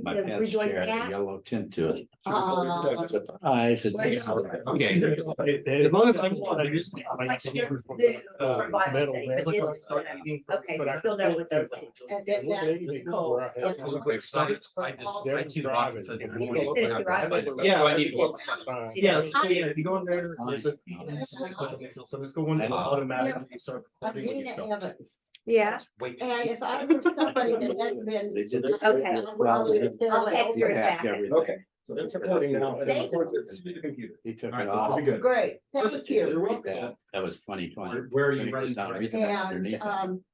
My To pants rejoin chair had a cat. yellow tint to it. Uh, I said, Where's- okay. As long as I'm one, I just. Like I- your- uh, the- for Bible metal study, vest. but it's- Okay, you'll know what those are. And then that's cold. I too drive it. Yeah. So I need to look. Yes, so yeah, if you go in there, there's a. So let's go on automatically start. I mean, I haven't. Yeah, And if I were somebody that hadn't been. They did Okay. I'll text her back. Okay. So they're recording now. and then Thank record it to the computer. He took All it right, off. that'll be good. Great, thank you. That was 2020. Where are you Then it goes running? down, read the rest underneath.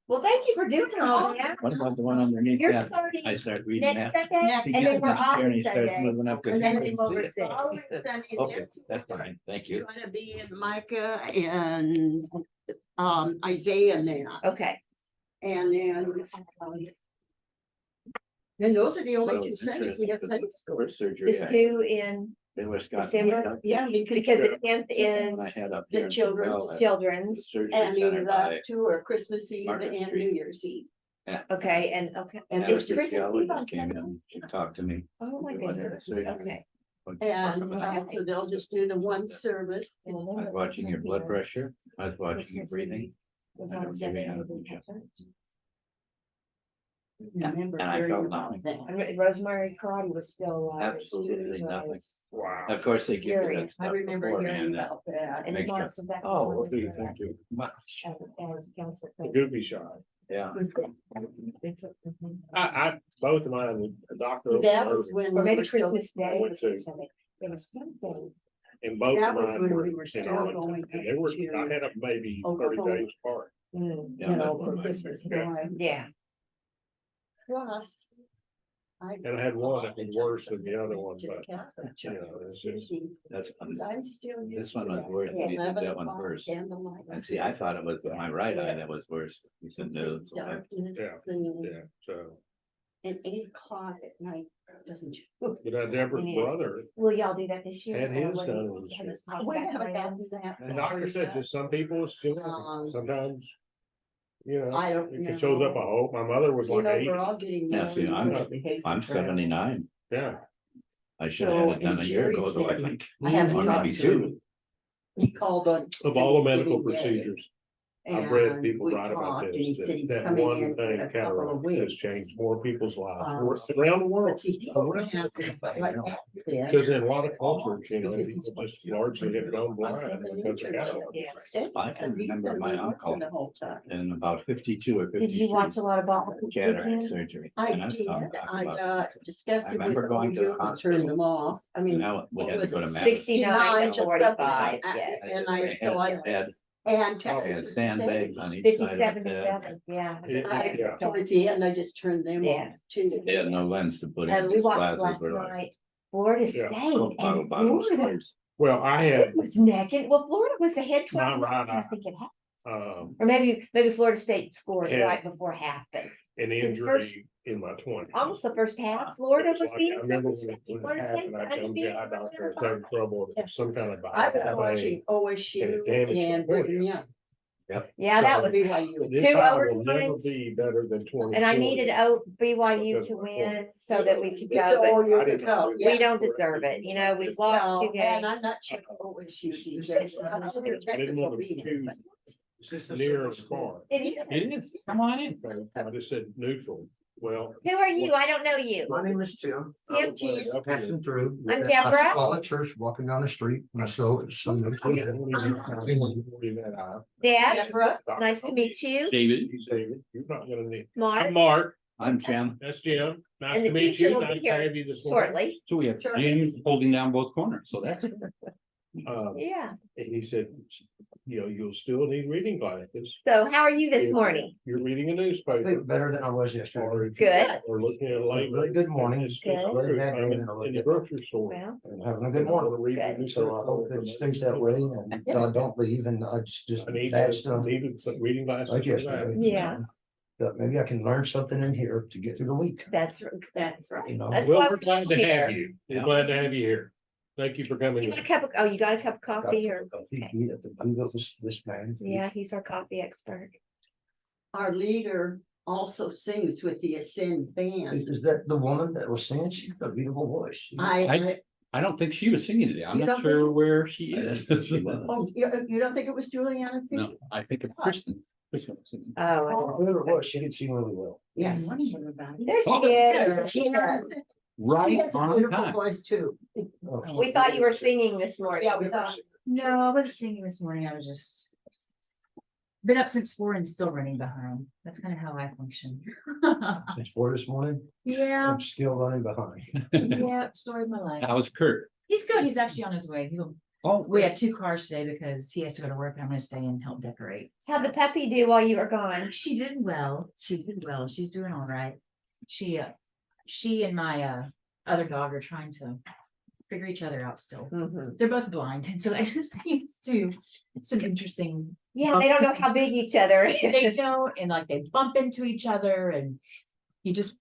Well, thank you for doing all that. What about the one underneath You're that? starting I started reading next that. Sunday, Next and then we're off And he starts Sunday. moving up. 'cause And he then couldn't it's over see it. six. Always Sunday, Okay, that's that's fine. Thank you. gonna be in Micah and Isaiah and that, Okay, and then those are the only Well, two it's Sundays we have Sunday school. First surgery just I two in in Wisconsin. December? Yeah, because because the 10th When I is had up the there in children's Coppell, the children's. surgery and the center by- last two are Christmas Eve Market and Street. New Year's Eve. Okay, and okay, And it's it's Christmas Eve Anesthesiologist on came Sunday. in, she talked to me. Oh, my We went to the goodness, surgery. okay. And so they'll just do the one service. I was watching your blood pressure, I was watching your breathing. Was I on don't give Sunday. you and anything, we had church. Remember And I hearing felt about nothing. that. And Rosemary Karate was still alive. Absolutely nothing. Wow. Of course, they give you Scary. that I stuff remember hearing beforehand. about that. And Makes Mark was back. Oh, okay, thank you. As council. The goofy shot. Yeah, I, both of mine, the doctor. That was when. Or we maybe were still- Christmas Day. I went was to- Sunday. There was something. And both That of was mine when were we were in still Arlington, going and they were, to I had a maybe 30 Oklahoma. days apart. Mm, yeah, You know, that's for what Christmas Yeah. time. yeah, Plus. And I had one that was worse than the other one, To the but, Catholic you Church. know, it's just- that's, Because I'm still. this used one to was that. worse. You took 11 that one o'clock first. candlelight. and see, I thought it was my right eye that was worse. He said, no, it's the left. Darkness Yeah. and yeah, so. at 8 o'clock at night, doesn't. But Deborah's Yeah. brother, will y'all do that this year? And his Or what do son you- was- have us talk We back haven't gotten plans? to that. the doctor said just some people, it's still, sometimes. You know, I don't it shows up a know. hope. My mother was You like know, 80. we're all getting. Yeah, more see, and I'm- more behavior I'm travel. 79. Yeah, I should have had it So, done a year ago, and though, I Jerry think. I haven't Or talked maybe to two. him. He called on. of all the medical Thanksgiving Day, procedures, I've read and people we write about talked, and he this, said he's that coming one in thing, in a couple of cataract, has weeks. changed more people's lives, Um, around the world. But see, people don't have like that. Because in a lot of cultures, you know, people just largely have gone blind because of cataract. Yeah. I can remember my uncle. The whole time. In about 52 or Did 53. you watch a lot of ball? this Cataract weekend? surgery. I And that's did, what I'm talking I about. got disgusted I with remember going to the you and hospital. turned them off. I mean. Now we what had to was go to it, mass. 69 to 69 45, something, yes. And I I, just so I, had and. had sandbags on each side of 57 the to head. 7, yeah. Yeah. Towards the end, I just turned them Yeah. off too. They had no lens to put in. And we His watched glasses last were like night, Florida Yeah. State Coke bottle and bottoms. Florida. Well, I had, It was necking, well, Florida was ahead My 12 right nothing, I eye. think it had. Or um, maybe Florida State scored Yeah. right before half, but an injury in my 20s. almost the first half, Florida It was like, beating I remember Florida State. when it Florida happened, State's I told the undefeated. eye doctor, I was having trouble with some kind of. I was BIA. watching OSU And it damaged and my Brigham Young. Yeah, that So- was, BYU. This Two eye will never overtimes. be better than 20. and I needed BYU to win so that we could It's go, all but you I can didn't tell, know. yeah. we don't deserve it. You know, we've lost So, 2 and games. I'm not sure OSU these I days. didn't want to choose near a car. It is. Come on in. I just said neutral. Well, Who are you? I don't know you. My name is Tim. Tim, geez. Passing through. I'm I Deborah. saw a church walking down the street and I saw some. Dad, Deborah, nice to meet you. David, David, you're not gonna need. Mark, I'm Mark. I'm Jim. That's Jim. Nice and to the meet teacher you. will Nice be to have here you this morning. shortly. So we have Sure. Jim holding down both corners, so that's. Yeah. And he said, you know, you'll still need reading glasses. So how are you this morning? You're reading a I newspaper. think better than I was yesterday. Or if Good. Or looking at a label. Really good morning. It's Good. Really bad day I'm than I was in the yesterday. grocery store. Well, and Having a good I wanna morning. read the Good. So I newspaper. hope it stays that way and I don't leave and I just I need bad to, stuff. needed some reading glasses. Like for that. yesterday. Yeah. But maybe I can learn something in here to get through the week, that's right. you know. That's Well, why we're glad to here. have you. We're Yeah. glad to have you here. Thank you for coming. You got a cup of, oh, you got a cup of coffee or, This man. yeah, he's our coffee expert. our leader also sings with the Ascend band. Is that the woman that was singing? She's got a beautiful voice. I don't think she was singing today. I'm You not don't sure think- where she I is. didn't think she was. Oh, you don't think it was Juliana No, singing? I think it's Kristen. Kristen was singing. Oh, Whoever it was, she could sing really well. Yes. there she Oh, is. She has. Right She has a on beautiful time. voice too. Oh, We thought you were singing this morning. Yeah, we thought. No, I wasn't singing this morning. I was just been up since 4 and still running behind. That's kind of how I function. Since 4 this morning, Yeah, I'm still running behind. yeah, story of my life. How's Kurt? He's good. He's actually on his way. Oh, We have 2 cars today because he has to go to work and I'm gonna stay and help decorate. How'd the puppy do while you were gone? She did well. She did well. She's doing all right. She and my other dog are trying to figure each other out still. Mhm. They're both blind, and so I just think it's an interesting. Yeah, they don't know how big each other They is. don't, and like they bump into each other, and you just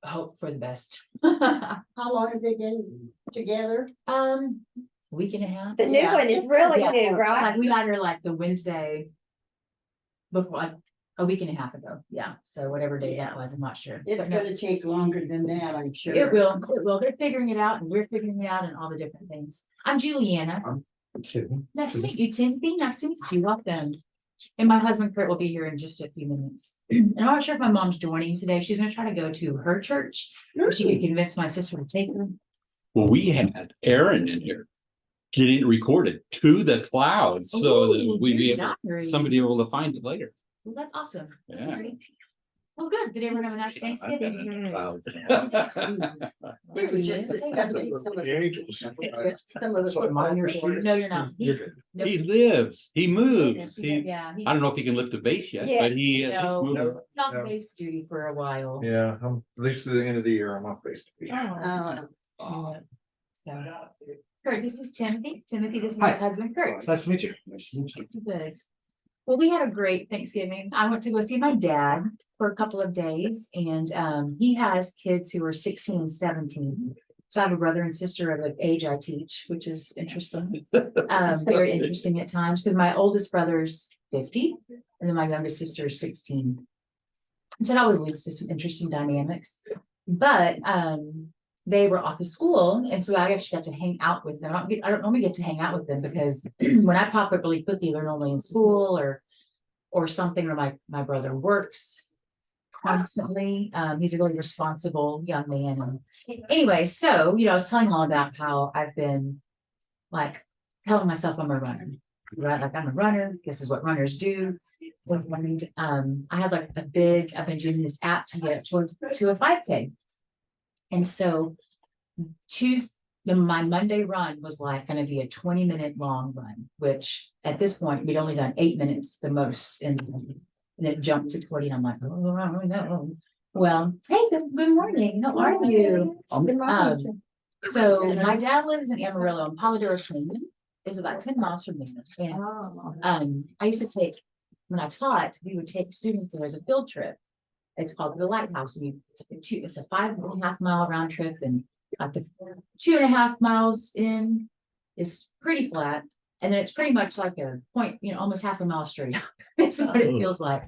hope for the best. How long have they been together? Week and a half. The new Yeah. one is really Yeah, new, right? Like we got her like the Wednesday before, like a week and a half ago. Yeah, so whatever day that was, I'm not sure. It's But no, gonna take longer than that, I'm sure. it will. It will. They're figuring it out, and we're figuring it out, and all the different things. I'm Juliana. Kidding. Nice to meet you, Timothy. Nice to meet you. Welcome. And my husband Kurt will be here in just a few minutes. And I'm not sure if my mom's joining today. She's gonna try to go to her church. But she could convince my sister to take her. well, we had Aaron in here getting it recorded to the cloud so that Ooh, we'd be dear able, diary. somebody able to find it later. Well, that's awesome. That's Yeah. great. Well, good. Did everyone have a nice Thanksgiving? We were just discussing some of the- So am I in your street? No, you're not. You're good. Nope. He lives, he moves. He, Yeah. I don't know if he can lift a base yet, Yeah. but he at least No, moves. not No. base duty for a while. Yeah, I'm, at least to the end of the year, I'm off basically. Oh, Uh, so. Kurt, this is Timothy. Timothy, this is my Hi. husband Kurt. Nice to meet you. Good. Well, we had a great Thanksgiving. I went to go see my dad for a couple of days and he has kids who are 16 and 17. So I have a brother and sister of the age I teach, which is interesting. Very interesting at times because my oldest brother's 50 and then my youngest sister is 16. And so that always leads to some interesting dynamics. But they were off of school, and so I actually got to hang out with them. I don't normally get to hang out with them because when I pop up really quickly, they're normally in school or something, or my brother works constantly. He's a really responsible young man. And anyway, so I was telling all about how I've been like telling myself I'm a runner, right? Like I'm a runner. This is what runners do. I had like I've been doing this app to get to a 5K. And so my Monday run was like going to be a 20-minute long run, which at this point we'd only done 8 minutes the most. And it jumped to 20. And I'm like, oh no. Well, hey, good morning. How are you? So my dad lives in Amarillo, and Polydor Canyon is about 10 miles from me. And I used to take, when I taught, we would take students, there was a field trip. It's called the Lighthouse. And it's a 5.5 mile round trip, and like the 2.5 miles in is pretty flat. And then it's pretty much like a point, almost half a mile straight up. That's what it feels like.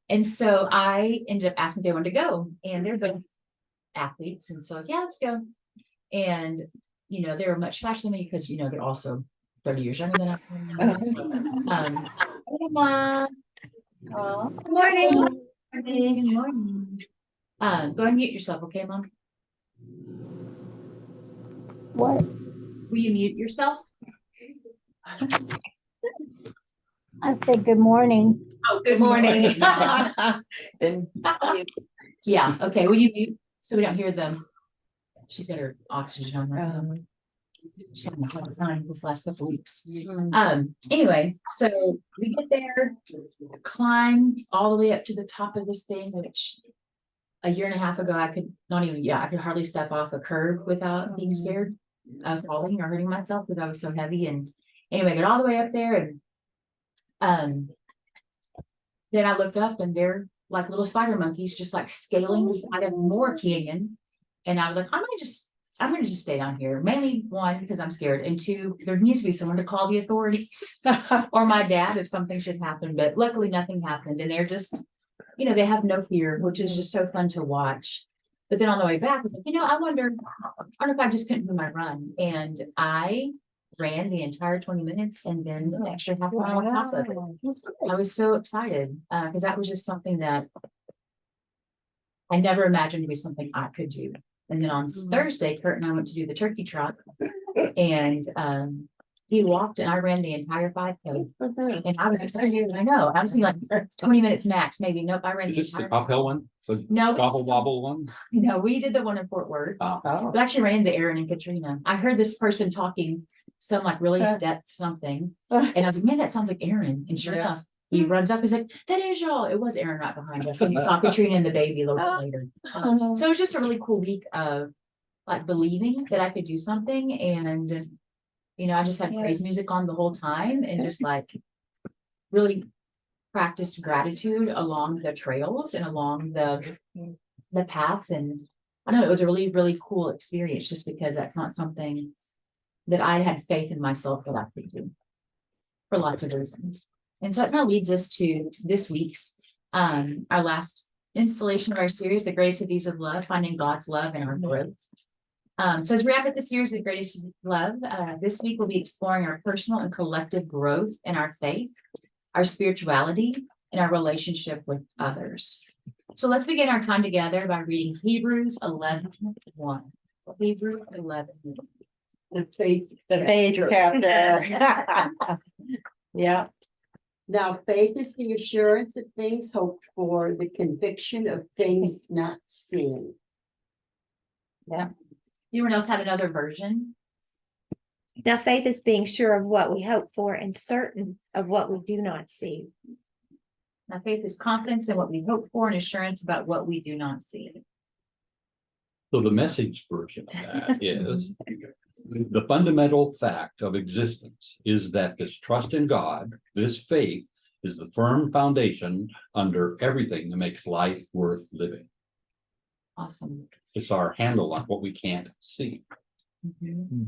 And so I ended up asking if they wanted to go, and they're both athletes. And so, yeah, let's go. And, they were much faster than me because, they're also 30 years younger than I am. Hey, Mom. Good morning. Good morning. Go ahead and mute yourself, okay, Mom? What? Will you mute yourself? I said, good morning. Oh, Good morning. Then Yeah, okay, will you mute so we don't hear them? She's got her oxygen on right now. She's having a hard time this last couple weeks. Anyway, so we get there, climb all the way up to the top of this thing, which a year and a half ago, I could hardly step off a curb without being scared of falling or hurting myself because I was so heavy. And anyway, get all the way up there, and then I look up and they're like little spider monkeys, just like scaling the side of more canyon. And I was like, I'm gonna just stay down here. Mainly one, because I'm scared, and two, there needs to be someone to call the authorities or my dad if something should happen. But luckily nothing happened, and they're just you know, they have no fear, which is just so fun to watch. But then on the way back, I'm like, you know, I wonder if I just couldn't do my run. And I ran the entire 20 minutes and then the extra half mile on top of it. I was so excited, because that was just something that I never imagined to be something I could do. And then on Thursday, Kurt and I went to do the turkey trot, and he walked and I ran the entire 5K. And I was excited. I know, I was thinking like 20 minutes max, maybe. Nope, I ran Is the this the entire. Coppell one? The No, Gobble Wobble one? no, we did the one in Fort Worth. Oh. We actually ran into Aaron and Katrina. I heard this person talking some like really in-depth something. And I was like, man, that sounds like Aaron. And sure enough, he runs up, he's like, that is y'all. It was Aaron right behind us. And he saw Katrina and the baby a little bit later. So it was just a really cool week of like believing that I could do something. And, you know, I just had praise music on the whole time and just like really practiced gratitude along the trails and along the path. And I don't know, it was a really, really cool experience just because that's not something that I had faith in myself that I could do for lots of reasons. And so it kind of leads us to this week's, our last installation of our series, The Greatest of These of Love, Finding God's Love in Our Growth. So as we wrap up the series, The Greatest of Love, this week we'll be exploring our personal and collective growth in our faith, our spirituality, and our relationship with others. So let's begin our time together by reading Hebrews 11:1. Hebrews 11. The faith chapter. Yeah. Now, faith is the assurance of things hoped for, the conviction of things not seen. Anyone else have another version? Now, faith is being sure of what we hope for and certain of what we do not see. Now, faith is confidence in what we hope for and assurance about what we do not see. So the Message version of that is the fundamental fact of existence is that this trust in God, this faith, is the firm foundation under everything that makes life worth living. Awesome. It's our handle on what we can't see. You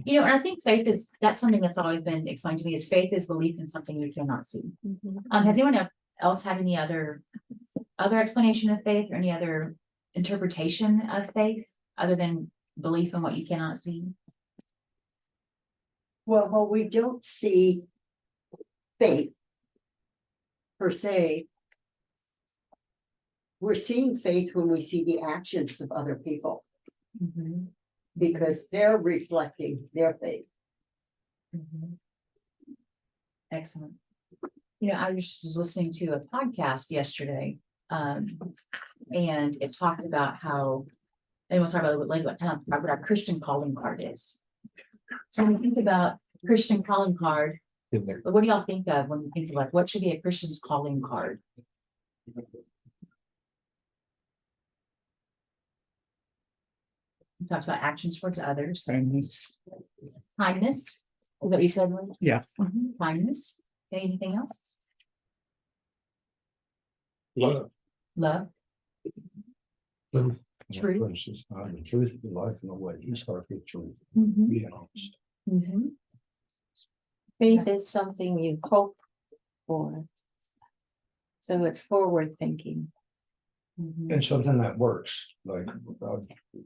know, and I think faith is, that's something that's always been explained to me, is faith is belief in something you cannot see. Has anyone else had any other explanation of faith or any other interpretation of faith other than belief in what you cannot see? Well, we don't see faith per se. We're seeing faith when we see the actions of other people because they're reflecting their faith. Excellent. You know, I was listening to a podcast yesterday, and it talked about how, and we'll talk about it later, kind of what our Christian calling card is. So when you think about Christian calling card, what do y'all think of when you think of like what should be a Christian's calling card? We talked about actions towards others. Kindness. Is that what you said? Lee? Yeah. Kindness. Okay, anything else? Love. Love. Truth. Truth. For instance, the truth of life in a way, you start with truth, Mhm. being honest. Mhm. Faith is something you hope for. So it's forward thinking. Mhm. And something that works, like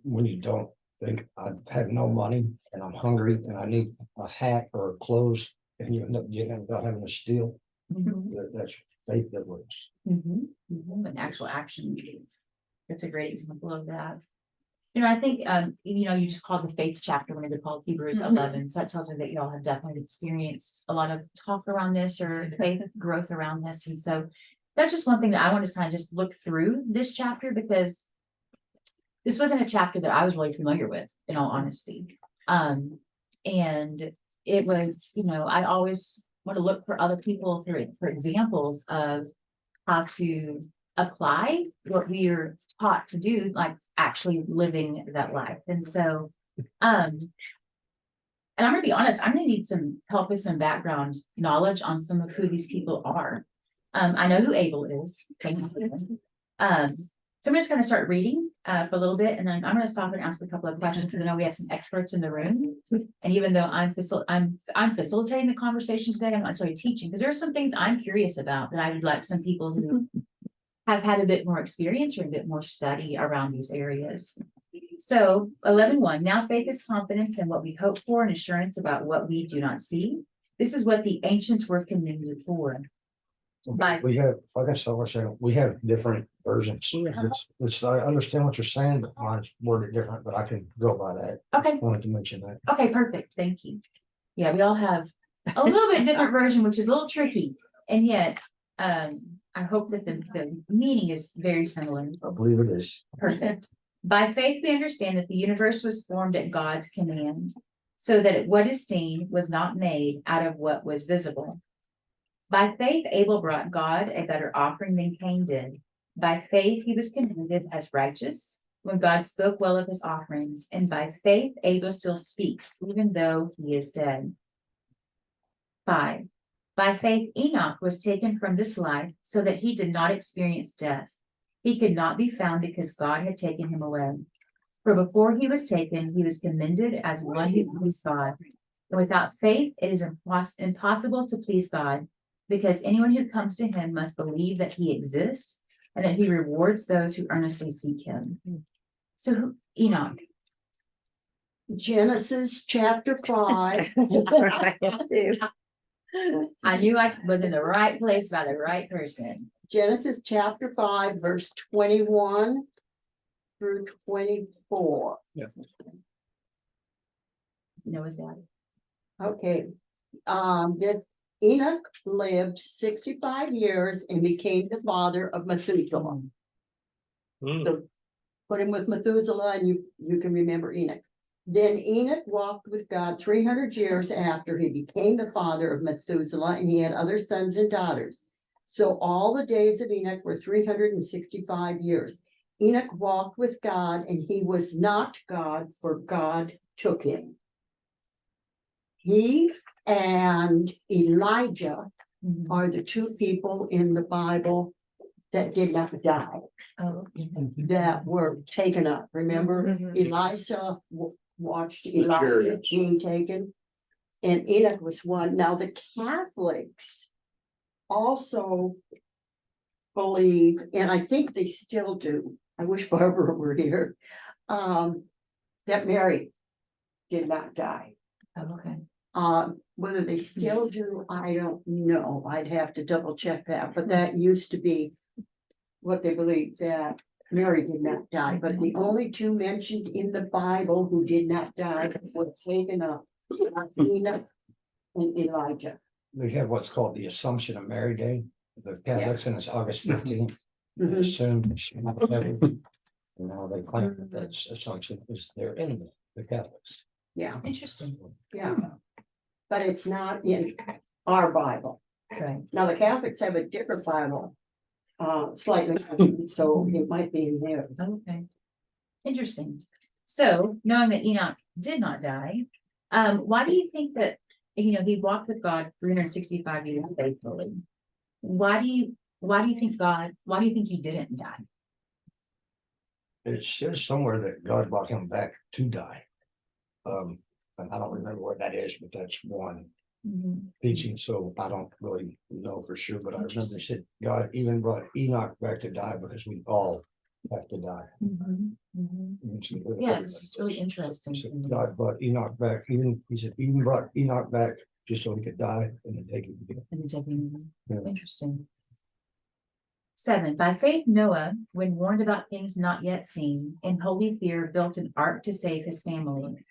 when you don't think, I have no money and I'm hungry and I need a hat or clothes, and you end up getting without having to steal, Mhm. that's faith that works. Mhm. An actual action. That's a great example of that. You know, I think, you know, you just called the faith chapter when it called Hebrews 11. So that tells me that y'all have definitely experienced a lot of talk around this or faith growth around this. And so that's just one thing that I wanted to kind of just look through this chapter, because this wasn't a chapter that I was really familiar with, in all honesty. And it was, you know, I always want to look for other people for examples of how to apply what we are taught to do, like actually living that life. And so, and I'm gonna be honest, I'm gonna need some help with some background knowledge on some of who these people are. I know who Abel is. So I'm just gonna start reading for a little bit, and then I'm gonna stop and ask a couple of questions, because I know we have some experts in the room. And even though I'm facilitating the conversation today, I'm not necessarily teaching, because there are some things I'm curious about that I would like some people who have had a bit more experience or a bit more study around these areas. So 11:1, now faith is confidence in what we hope for and assurance about what we do not see. This is what the ancients were commended for. By We have, if I can start by saying, we have different versions. I understand what you're saying, but mine's worded different, but I can go by that. okay, I wanted to mention that. okay, perfect, thank you. Yeah, we all have a little bit different version, which is a little tricky, and yet, I hope that the meaning is very similar. I believe it is. Perfect. By faith, we understand that the universe was formed at God's command, so that what is seen was not made out of what was visible. By faith, Abel brought God a better offering than Cain did. By faith, he was commended as righteous when God spoke well of his offerings. And by faith, Abel still speaks, even though he is dead. 5. By faith, Enoch was taken from this life so that he did not experience death. He could not be found because God had taken him away. For before he was taken, he was commended as one who pleased God. And without faith, it is impossible to please God, because anyone who comes to him must believe that he exists and that he rewards those who earnestly seek him. So Enoch. Genesis chapter 5. I knew I was in the right place by the right person. Genesis chapter 5, verse 21 through 24. Noah's dad. Okay. That Enoch lived 65 years and became the father of Methuselah. So put him with Methuselah and you can remember Enoch. Then Enoch walked with God 300 years after he became the father of Methuselah, and he had other sons and daughters. So all the days of Enoch were 365 years. Enoch walked with God, and he was not God, for God took him. He and Elijah are the two people in the Bible that did not die, Oh, that were taken up. Remember, Elisha watched Elijah chariots. being taken, and Enoch was one. Now the Catholics also believe, and I think they still do, I wish Barbara were here, that Mary did not die. okay. Whether they still do, I don't know. I'd have to double check that, but that used to be what they believed, that Mary did not die. But the only two mentioned in the Bible who did not die were taken up, Enoch and Elijah. We have what's called the Assumption of Mary Day, the Catholics, and it's August 15th. Mhm. Assume she might have it. And now they claim that that's Assumption is their enemy, the Catholics. Yeah, Interesting. yeah. But it's not in our Bible. Right. Now, the Catholics have a different Bible, slightly, so it might be in there. Okay. Interesting. So knowing that Enoch did not die, why do you think that, he walked with God 365 years faithfully? Why do you think he didn't die? It says somewhere that God brought him back to die. And I don't remember where that is, but that's one teaching, so I don't really know for sure, but I remember it said God even brought Enoch back to die because we all have to die. Yeah, it's just really interesting. So God brought Enoch back, he said even brought Enoch back just so he could die and then take him again. And it's taking- Yeah. Interesting. 7, by faith, Noah, when warned about things not yet seen, in holy fear built an ark to save his family.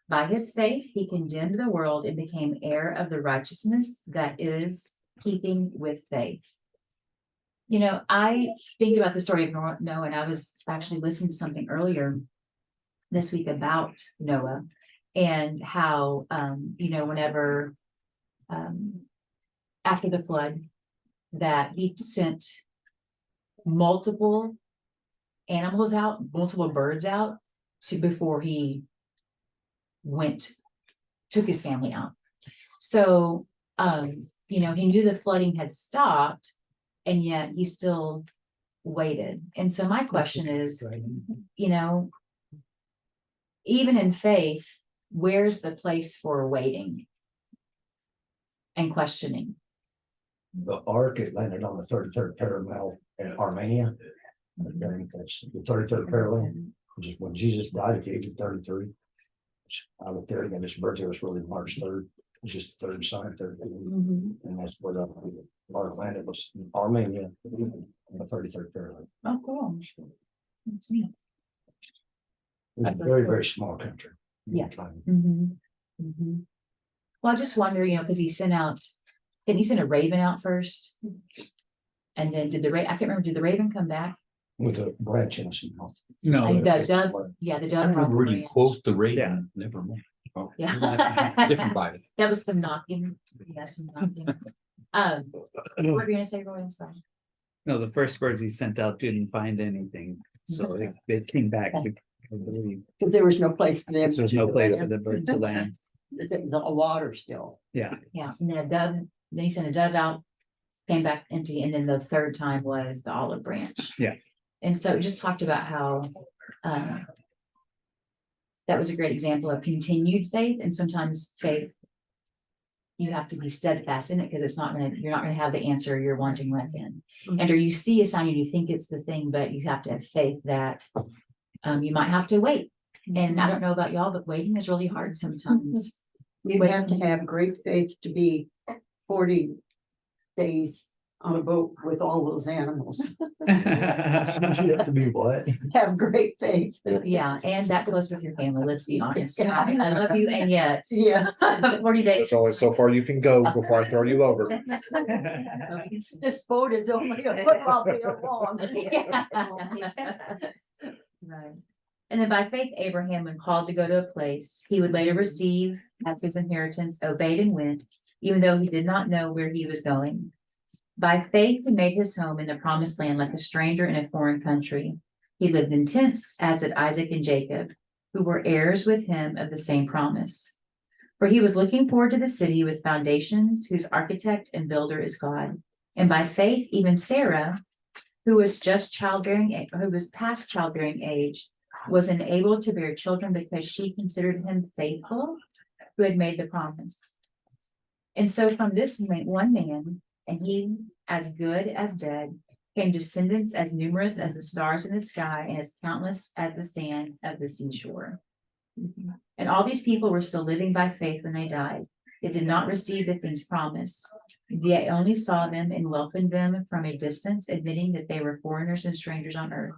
By his faith, he condemned the world and became heir of the righteousness that is keeping with faith. I think about the story of Noah, and I was actually listening to something earlier this week about Noah and how, whenever, after the flood, that he sent multiple animals out, multiple birds out before he took his family out. So, he knew the flooding had stopped, and yet he still waited. And so my question is, even in faith, where's the place for waiting and questioning? The ark, it landed on the 33rd parallel, in Armenia. I think that's the 33rd parallel, which is when Jesus died at the age of 33. I looked there again, his birthday was really March 3rd. It's just the third sign, and that's where our planet was in Armenia, on the 33rd parallel. Oh, cool. Let's see. It's a very, very small country. Yeah. Well, I just wonder, because he sent out, didn't he send a raven out first? And then did I can't remember, did the raven come back? With a branch in his mouth. No, And the dove, yeah, the I dove. don't brought remember the where you branch. quote the raven, never mind. Oh, Yeah. different Bible. That was some knocking. Yeah, some knocking. What were you gonna say, Roy? I'm sorry. No, the first birds he sent out didn't find anything, so it came back, I believe. Because there was no place for them. So there's no place for the bird to land. It was all water still. Yeah. Yeah, and then a dove, then he sent a dove out, came back empty, and then the third time was the olive branch. Yeah. And so it just talked about how, that was a great example of continued faith, and sometimes faith, you have to be steadfast in it, because you're not gonna have the answer you're wanting right then. And or you see a sign and you think it's the thing, but you have to have faith that, you might have to wait. And I don't know about y'all, but waiting is really hard sometimes. You have to have great faith to be 40 days on a boat with all those animals. You have to be what? Have great faith. Yeah, and that goes with your family, let's be honest. I love you, and yet, Yeah. 40 days. There's only so far you can go before I throw you over. This boat is only a football field long. Right. And then by faith, Abraham, when called to go to a place he would later receive as his inheritance, obeyed and went, even though he did not know where he was going. By faith, he made his home in the promised land like a stranger in a foreign country. He lived in tents, as did Isaac and Jacob, who were heirs with him of the same promise. For he was looking forward to the city with foundations, whose architect and builder is God. And by faith, even Sarah, who was past childbearing age, was enabled to bear children because she considered him faithful who had made the promise. And so from this one man, and he as good as dead, came descendants as numerous as the stars in the sky and as countless as the sand of the seashore. And all these people were still living by faith when they died. They did not receive the things promised. They only saw them and welcomed them from a distance, admitting that they were foreigners and strangers on earth.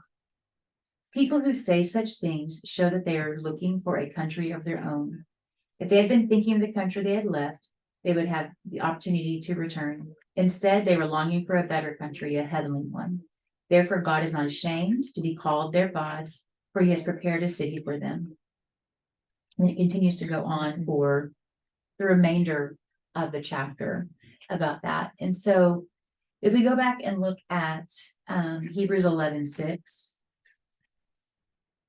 People who say such things show that they are looking for a country of their own. If they had been thinking of the country they had left, they would have the opportunity to return. Instead, they were longing for a better country, a heavenly one. Therefore, God is not ashamed to be called their God, for he has prepared a city for them. And it continues to go on for the remainder of the chapter about that. And so if we go back and look at Hebrews 11:6.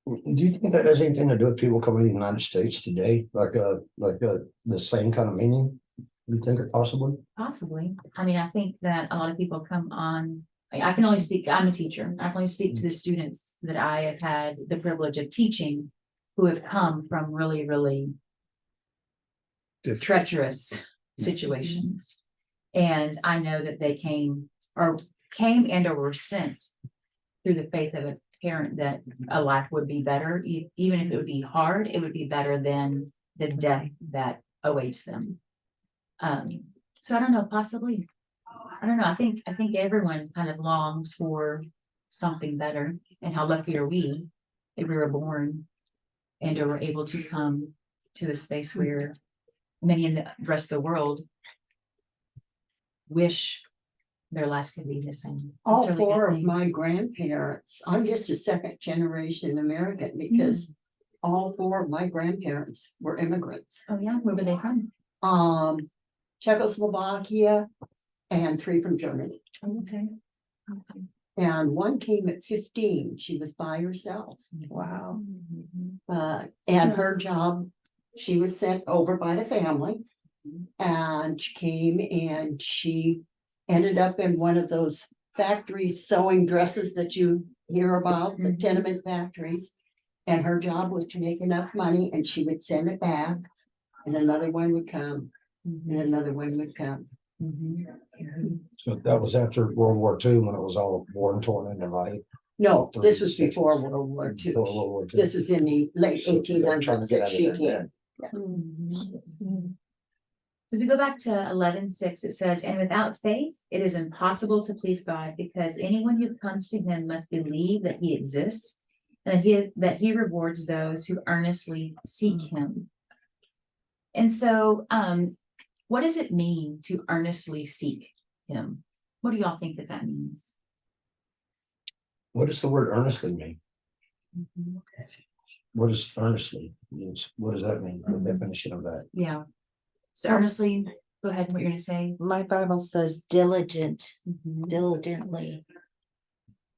Do you think that has anything to do with people coming to the United States today? Like the same kind of meaning? You think it possibly? Possibly. I mean, I think that a lot of people come on, I can only speak, I'm a teacher. I can only speak to the students that I have had the privilege of teaching who have come from really, really treacherous situations. And I know that they came and or were sent through the faith of a parent that a life would be better. Even if it would be hard, it would be better than the death that awaits them. So I don't know, possibly, I don't know. I think everyone kind of longs for something better, and how lucky are we that we were born and were able to come to a space where many in the rest of the world wish their lives could be the same. All It's a really good four of thing. my grandparents, I'm just a second generation American because all four of my grandparents were immigrants. Oh yeah, where were they from? Czechoslovakia and 3 from Germany. Oh, okay. And one came at 15. She was by herself. Wow. And her job, she was sent over by the family. And she came and she ended up in one of those factories sewing dresses that you hear about, the tenement factories. And her job was to make enough money and she would send it back. And another one would come. And another one would come. So that was after World War II, when it was all war and torn and divided. No, this was before World War II. Before World War II. This was in the late So they're 1800s trying to get that out of she that came. then. If we go back to 11:6, it says, and without faith, it is impossible to please God, because anyone who comes to him must believe that he exists, and that he rewards those who earnestly seek him. And so, what does it mean to earnestly seek him? What do y'all think that means? What does the word earnestly mean? Mm-hmm. What is earnestly means? What does that mean? The definition of that? Yeah. So earnestly, go ahead, what you're gonna say. My Bible says diligent, diligently.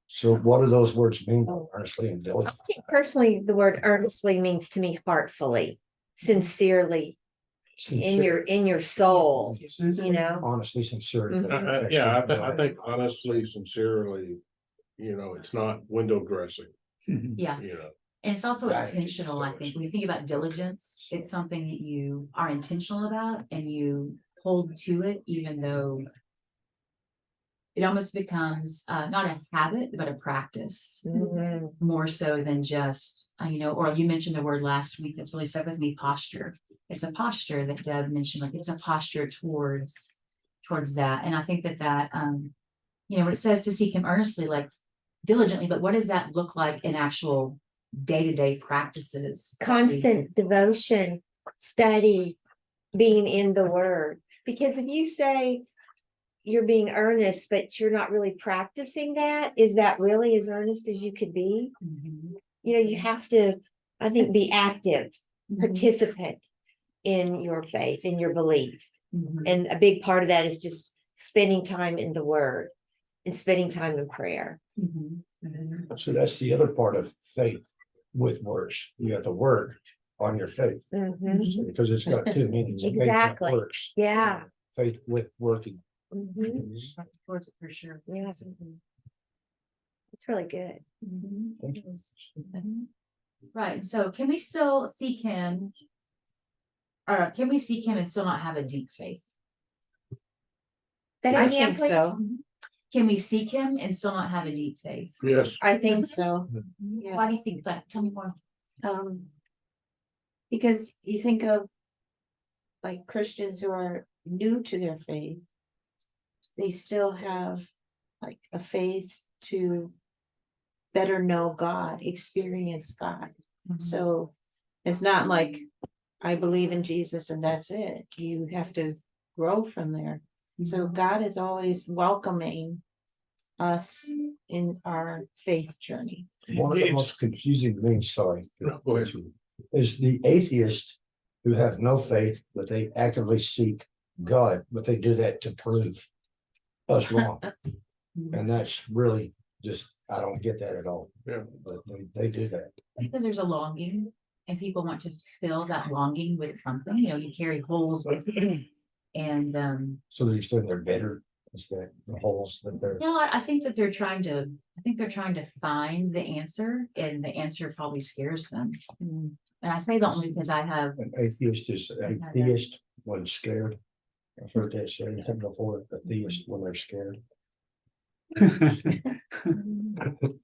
So what do those words mean? Earnestly and diligent. I think personally, the word earnestly means to me heartfully, sincerely, in your soul, you know. Honestly, sincerely. Mhm. Yeah, I think honestly, sincerely, it's not window dressing, Yeah. And it's also Right. intentional, I think. When you think about diligence, it's something that you are intentional about and you hold to it, even though it almost becomes not a habit, but a practice, Mhm. more so than just, or you mentioned the word last week that's really stuck with me, posture. It's a posture that Deb mentioned, like it's a posture towards that. And I think that when it says to seek him earnestly, like diligently, but what does that look like in actual day-to-day practices? Constant devotion, study, being in the word. Because if you say you're being earnest, but you're not really practicing that, is that really as earnest as you could be? Mhm. You have to, I think, be active, Mhm. participant in your faith, in your beliefs. Mhm. And a big part of that is just spending time in the word and spending time in prayer. Mhm. Mhm. So that's the other part of faith with words. You have the word on your faith. Mhm. So, because it's got two meanings. Faith that Exactly. Works. Yeah. Faith with working. Mhm. Towards it for sure. Yeah. It's really good. Mhm. Thank you. Mhm. Right, so can we still seek him? Or can we seek him and still not have a deep faith? Say that I again, think please. so. Can we seek him and still not have a deep faith? yes. I think so. Yeah. Why do you think that? Tell me more. Because you think of like Christians who are new to their faith, they still have like a faith to better know God, experience God. So it's not like I believe in Jesus and that's it. You have to grow from there. So God is always welcoming us in our faith journey. One of the most confusing things, sorry, No, go ahead. is the atheist who have no faith, but they actively seek God, but they do that to prove us wrong. And that's really just, I don't get that at all. Yeah. But they do that. Because there's a longing and people want to fill that longing with something, you carry holes with it. And So they're saying they're better, is that the holes that they're. I think that they're trying to find the answer, and the answer probably scares them. And I say that only because I have An atheist is a theist when scared. I've heard that said before, a theist when they're scared.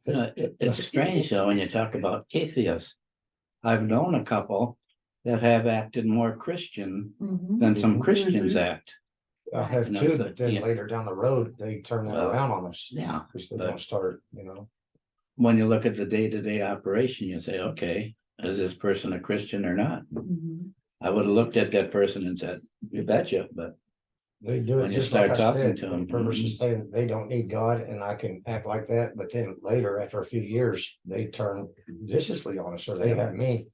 It's strange though, when you talk about atheists. I've known a couple that have acted more Christian than some Christians act. I have No, too, so, but then yeah. later down the road, they turn that Well, around on us. yeah, Because they but- don't start, When you look at the day-to-day operation, you say, okay, is this person a Christian or not? I would have looked at that person and said, you betcha, but they do When it you just like start I talking said. to The them, purpose is saying they don't need God and I can act like that, but then later, after a few years, they turn viciously on us, or they have me.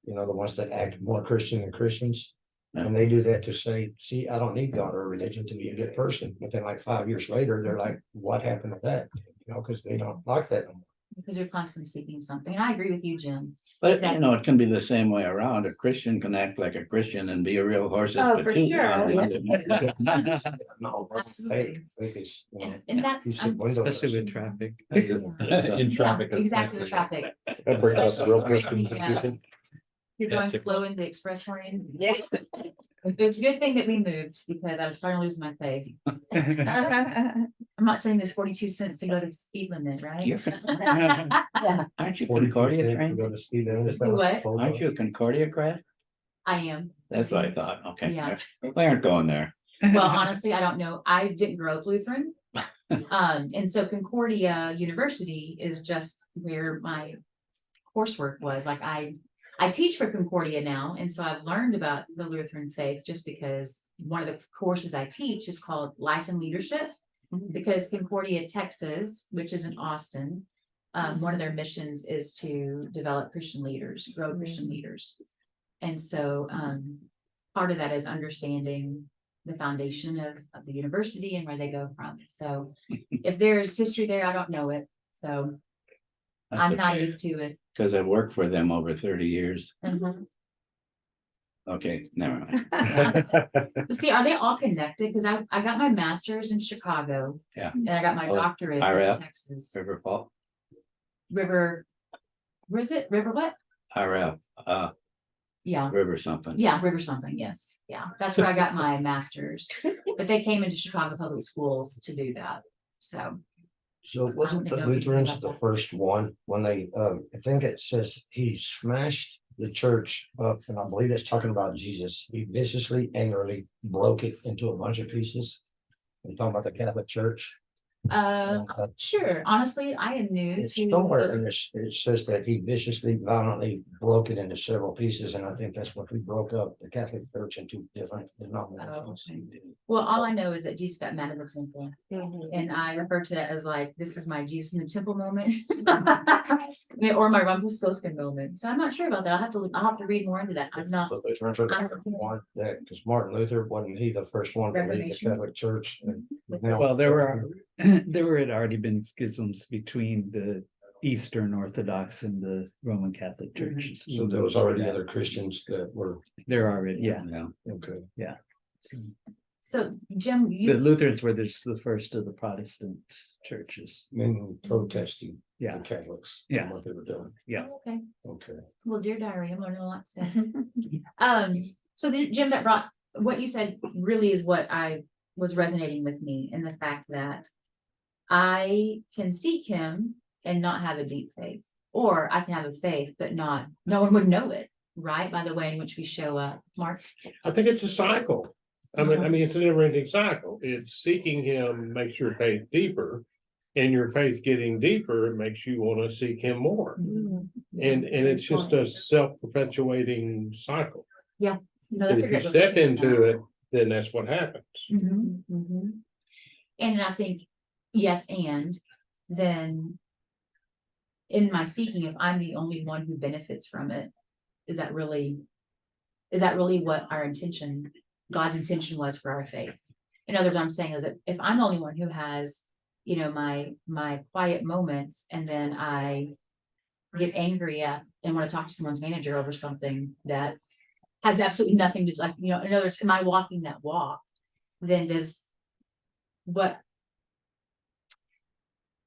The ones that act more Christian than Christians. And they do that to say, see, I don't need God or religion to be a good person. But then like 5 years later, they're like, what happened to that? Because they don't like that anymore. because you're constantly seeking something. And I agree with you, Jim. But it can be the same way around. A Christian can act like a Christian and be a real horse's Oh, for patootie sure. on Monday morning. No, Absolutely. fake is, And that's you said window Especially with dressing. traffic. In traffic. Exactly, the traffic. That brings out the real Christians in Yeah. people. You're going That's it. slow in the express lane. Yeah. It's a good thing that we moved because I was trying to lose my faith. I'm not spending this 42 cents to go to the speed limit, right? You're Yeah. Aren't you 42 Concordia cents to trained? go to speed limit, it's not Do like what? a full Aren't you a bus. Concordia grad? I am. That's what I thought. Okay. Yeah. We aren't going there. Well, honestly, I don't know. I didn't grow up Lutheran. And so Concordia University is just where my coursework was. Like I teach for Concordia now, and so I've learned about the Lutheran faith just because one of the courses I teach is called Life and Leadership. Because Concordia, Texas, which is in Austin, one of their missions is to develop Christian leaders, grow Christian leaders. And so part of that is understanding the foundation of the university and where they go from. So if there's history there, I don't know it. So I'm naive to it. Because I worked for them over 30 years. Mhm. Okay, never mind. But see, are they all connected? Because I got my master's in Chicago. Yeah. And I got my Oh, doctorate in IRL? Texas. River Falls, River, where is it? River what? RL, Yeah. River something. Yeah, River something, yes. Yeah, that's where I got my master's. But they came into Chicago Public Schools to do that. So, So wasn't don't the know anything Lutherans about the that. first one when they, I think it says he smashed the church up, and I believe it's talking about Jesus. He viciously, angrily broke it into a bunch of pieces. We're talking about the Catholic Church. sure, honestly, I am new It's to. somewhere in this, it says that he viciously, violently broke it into several pieces, and I think that's what we broke up the Catholic Church into different denominations. Well, all I know is that Jesus got mad in the temple, Mhm. and I refer to that as like, this is my Jesus in the temple moment. Or my Rumpelstiltskin moment, so I'm not sure about that, I'll have to read more into that, I'm not. The Lutherans are the I'm- first one that, because Martin Luther, wasn't he the first one to lead the Reformation. Catholic Church? And Well, there had already been schisms between the Eastern Orthodox and the Roman Catholic churches. So there was already other Christians that were, There already, yeah. okay. So Jim, The you, Lutherans were just the first of the Protestant churches. Men protesting the Yeah, Catholics. Yeah. What they were doing, okay, okay. well, dear diary, I'm learning a lot today. So then, Jim, that brought, what you said really is what I was resonating with me, in the fact that I can seek him and not have a deep faith, or I can have a faith, but no one would know it, right? By the way in which we show up. Mark? I think it's a cycle. I mean, it's a never ending cycle. It's seeking him makes your faith deeper. And your faith getting deeper, it makes you want to seek him more. And it's just a self-perpetuating cycle. No, And that's a if you great book. step into it, then that's what happens. Mhm, mhm. And I think, yes, and then in my seeking, if I'm the only one who benefits from it, is that really what our intention, God's intention was for our faith? In other words, I'm saying is that if I'm the only one who has, my quiet moments, and then I get angry at and want to talk to someone's manager over something that has absolutely nothing to, like, in other words, am I walking that walk? Then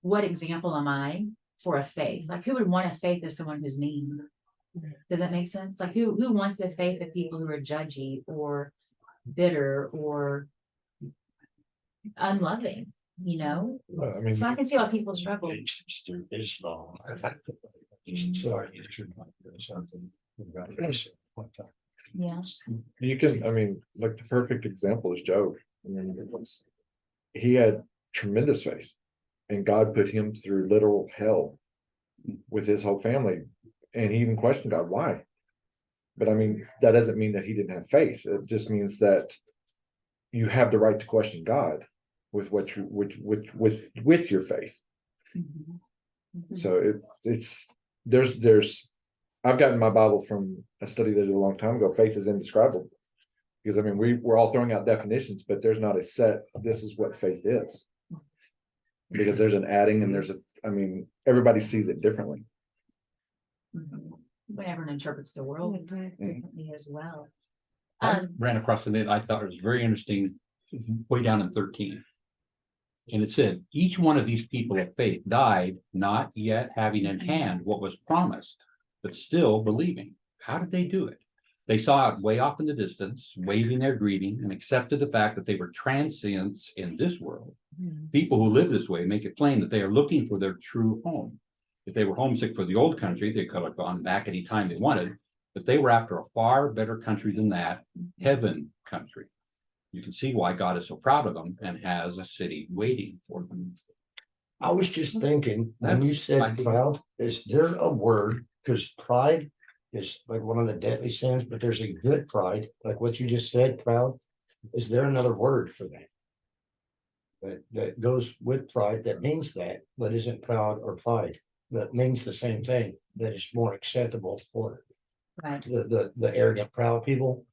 what example am I for a faith? Like, who would want a faith of someone who's mean? Does that make sense? Like, who wants a faith of people who are judgy or bitter or unloving, Well, I mean, So I can see why people struggle. It's through Islam. Sorry, you should not do something. Yeah. You can, I mean, like the perfect example is Job. I mean, he had tremendous faith, and God put him through literal hell with his whole family. And he even questioned God, why? But I mean, that doesn't mean that he didn't have faith. It just means that you have the right to question God with what you with your faith. So there's I've gotten my Bible from a study that I did a long time ago. Faith is indescribable. Because I mean, we're all throwing out definitions, but there's not a set, this is what faith is. Because there's an adding and everybody sees it differently. When everyone interprets the world differently as well. I ran across it, I thought it was very interesting, way down in 13. And it said, each one of these people of faith died, not yet having in hand what was promised, but still believing. How did they do it? They saw it way off in the distance, waving their greeting, and accepted the fact that they were transients in this world. People who live this way make it plain that they are looking for their true home. If they were homesick for the old country, they could have gone back any time they wanted, but they were after a far better country than that, heaven country. You can see why God is so proud of them and has a city waiting for them. I was just thinking, when you That's said fine. proud, is there a word, because pride is like one of the deadly sins, but there's a good pride, like what you just said, proud. Is there another word for that? That goes with pride, that means that, but isn't proud or pride, that means the same thing, that is more acceptable for Right. the arrogant, proud people.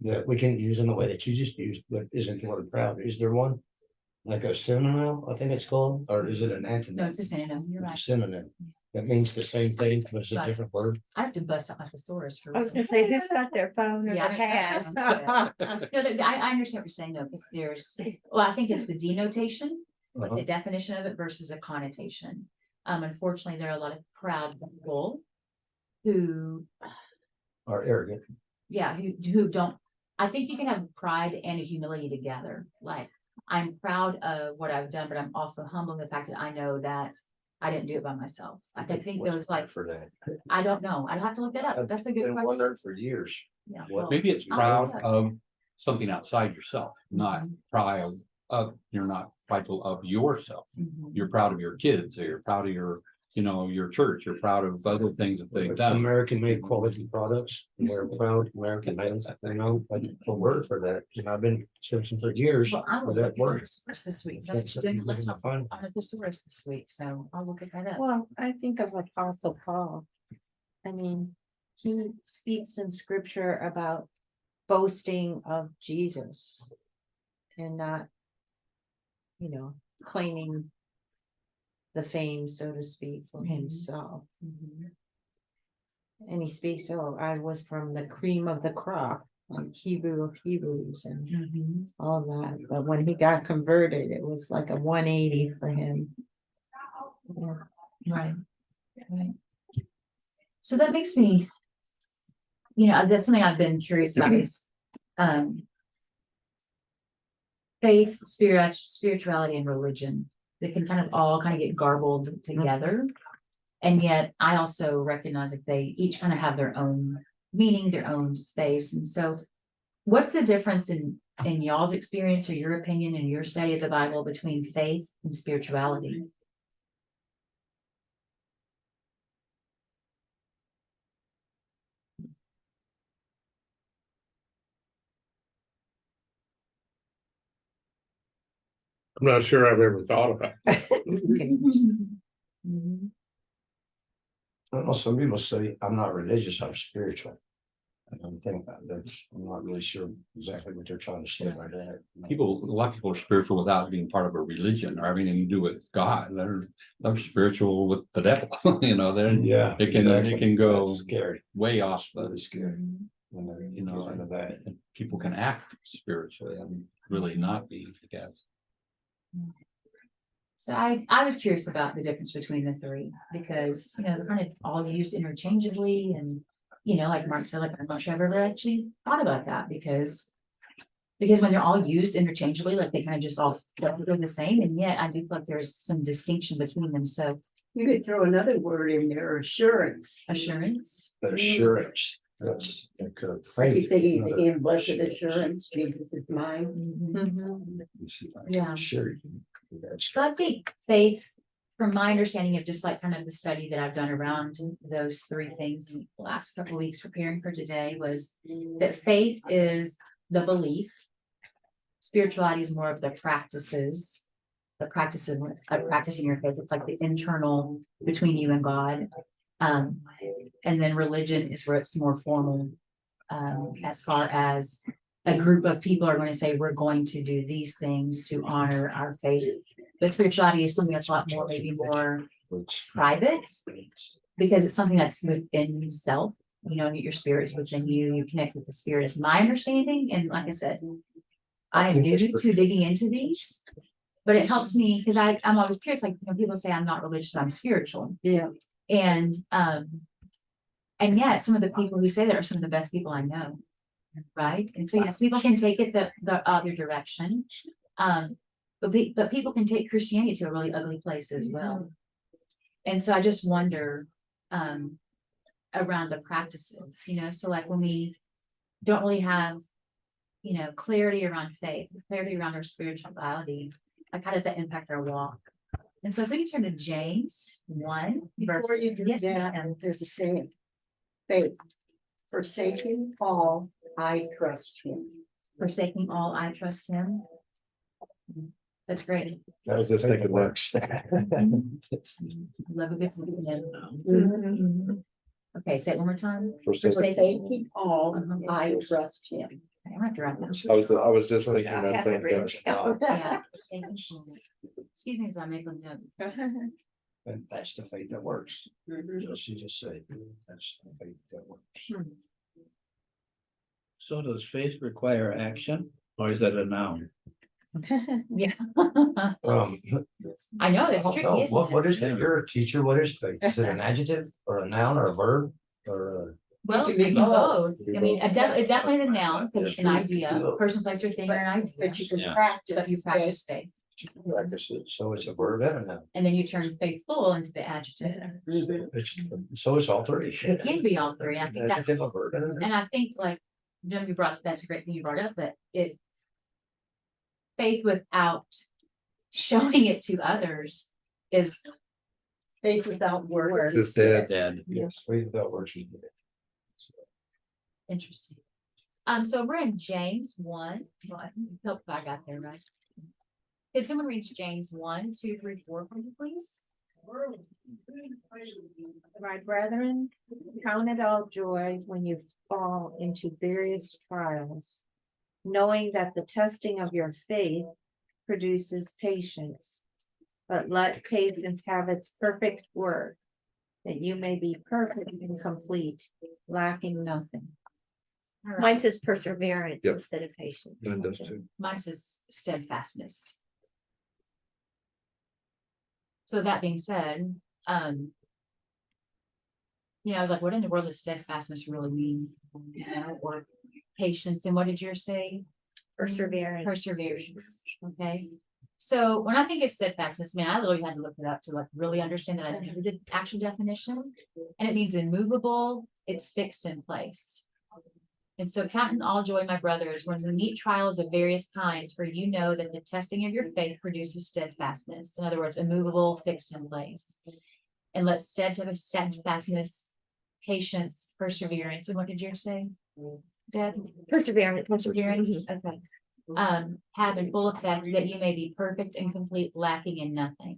That we can use in the way that you just used, but isn't the word proud, is there one? Like a synonym, I think it's called, or is it an antonym? No, it's a synonym, you're It's a right. synonym, that means the same thing, but it's a Right. different word. I have to bust out my thesaurus for. I was gonna say, who's got their phone or Yeah, their hat? No, I understand what you're saying though, because well, I think it's the denotation, like the definition of it versus a connotation. Unfortunately, there are a lot of proud people who, Are arrogant. yeah, who don't, I think you can have pride and a humility together. Like, I'm proud of what I've done, but I'm also humble in the fact that I know that I didn't do it by myself. I think What's those like, for that? I don't know. I'd have to look that up. That's a good Been question. wondering for years. Yeah, What- well, Maybe it's I'll proud look it up. of something outside yourself, not proud of, you're not prideful of yourself. Mhm. You're proud of your kids, or you're proud of your, your church, you're proud of other things that they've done. American made quality products, and they're proud American made, like a word for that, and I've been searching for years Well, I for will that look at word. thesaurus this week. That's So I'm doing a something list to on find. a thesaurus this week, so I'll look at that up. Well, I think of Apostle Paul. I mean, he speaks in scripture about boasting of Jesus and not, claiming the fame, so to speak, for himself. And he speaks, I was from the cream of the crop, like Hebrew of Hebrews and all that. But when he got converted, it was like a 180 for him. Yeah. Right, right. So that makes me, that's something I've been curious about is, faith, spirituality and religion. They can kind of get garbled together. And yet I also recognize that they each kind of have their own meaning, their own space. And so what's the difference in y'all's experience or your opinion and your study of the Bible between faith and spirituality? I'm not sure I've ever thought about it. I don't know, some people say, I'm not religious, I'm spiritual. I don't think I'm not really sure exactly what they're trying to say by that. A lot of people are spiritual without being part of a religion or having anything to do with God. They're spiritual with the devil, Yeah. it exactly. can go That's scary, way off, really scary. When You know, into that. and people can act spiritually and really not be, I guess. So I was curious about the difference between the three because, they're kind of all used interchangeably and, like Mark said, like I'm not sure I've ever actually thought about that because when they're all used interchangeably, like they kind of just all feel the same. And yet I do feel like there's some distinction between them. So You could throw another word in there, assurance. assurance. But assurance, that's like a Like faith. you think another in blessed assurance, Jesus is mine. Yeah. Sure. That's So I think faith, from my understanding of just like kind of the study that I've done around those three things in the last couple of weeks preparing for today was that faith is the belief. Spirituality is more of the practices, the practicing of practicing your faith. It's like the internal between you and God. And then religion is where it's more formal, as far as a group of people are going to say, we're going to do these things to honor our faith. But spirituality is something that's a lot more, maybe more private, because it's something that's within yourself. Your spirit is within you. You connect with the spirit, is my understanding. And like I said, I am new to digging into these, but it helped me because I'm always curious. Like people say I'm not religious, I'm spiritual. Yeah. And And yet, some of the people who say that are some of the best people I know. Right? And so, yes, people can take it the other direction. But people can take Christianity to a really ugly place as well. And so I just wonder around the practices, so like when we don't really have, clarity around faith, clarity around our spirituality, like how does that impact our walk? And so if we can turn to James 1, Before you do yes, that, ma'am. there's a saying, faith, forsaking all, I trust him. Forsaking all, I trust him. That's great. I was just thinking works. Love a good beginning. Mhm. Okay, say it one more time. Forsaking all, I trust him. Okay, I'm gonna have to write that. I was just thinking that same thing. Yeah, forsaking all. Excuse me as I make a note. And that's the faith that works. Mhm. So she just said, that's the faith that works. So does faith require action or is that a noun? Yeah. I know, that's I don't tricky, know. isn't What it? is it? You're a teacher. What is faith? Is it an adjective or a noun or a verb or? Well, It it can can be be both. both. I mean, it definitely is a noun, because it's an idea, person, place, or thing, or an But idea. you can Yeah. practice. But you practice faith, Practice it. So it's a verb and a noun. and then you turn faithful into the adjective. So it's all three. It can be all three. I think that's, Adjective, a verb, and a noun. and I think like, Jim, that's a great thing you brought up, that faith without showing it to others is Faith without words. It's dead. Dead. Yes, faith without works is dead. interesting. So we're in James 1. Well, I hope I got there right. Can someone read James 1, 2, 3, 4 for me, please? My brethren, count it all joy when you fall into various trials, knowing that the testing of your faith produces patience. But let patience have its perfect work, that you may be perfect and complete, lacking nothing. All right. Mine says perseverance Yep. instead of patience. Mine does too. Mine says steadfastness. So that being said, I was like, what in the world does steadfastness really mean? Or patience, and what did yours say? Perseverance. Perseverance. Okay. So when I think of steadfastness, man, I literally had to look it up to like really understand that I didn't know the actual definition. And it means immovable, it's fixed in place. And so counting all joy, my brothers, when we meet trials of various kinds, for you know that the testing of your faith produces steadfastness. In other words, immovable, fixed in place. And let steadfastness, patience, perseverance. And what did yours say, Deb? Perseverance. Perseverance. Okay. Have in full effect, that you may be perfect and complete, lacking in nothing.